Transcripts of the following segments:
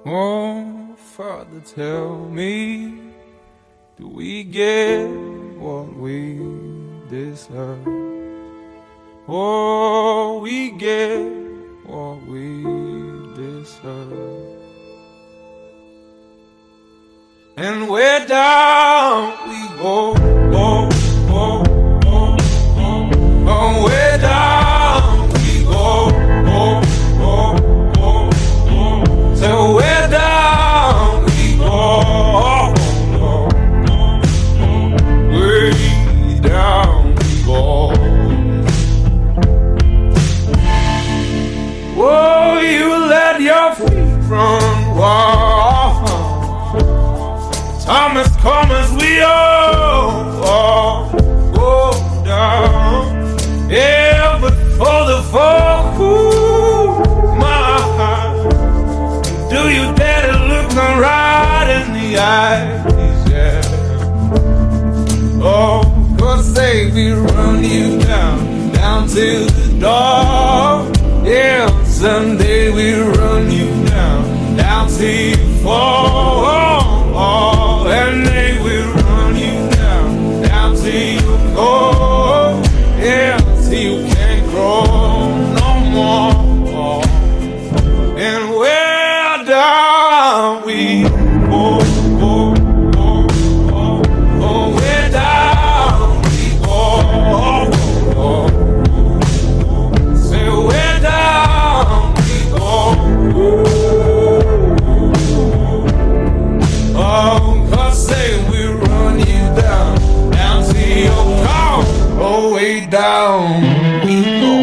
Oh, Father, tell me, do we get what we deserve? Oh, we get what we deserve. And where down we go, oh, oh, oh, oh, oh, where down we go, oh, oh, oh, oh, so where down we go, oh, oh, oh, oh, way down we go. Oh, you let your feet run wild. Time has come as we all go down. Yeah, but for the fall, ooh, my heart, do you dare to look me right in the eyes? Yeah. Oh, 'cause say we run you down to the door. Yeah, someday we run you down till you fall. And they will run you down till you go. Yeah, till you can't grow no more. And where down we go, oh, oh, oh, oh, where down we go, oh, oh, oh, say where down we go, oh, 'cause say we run you down to your car, oh, way down we go.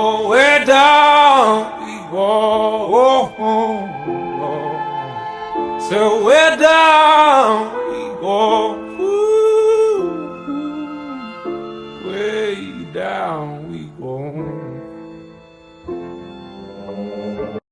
Oh, where down we go, oh, oh, oh. So where down we go.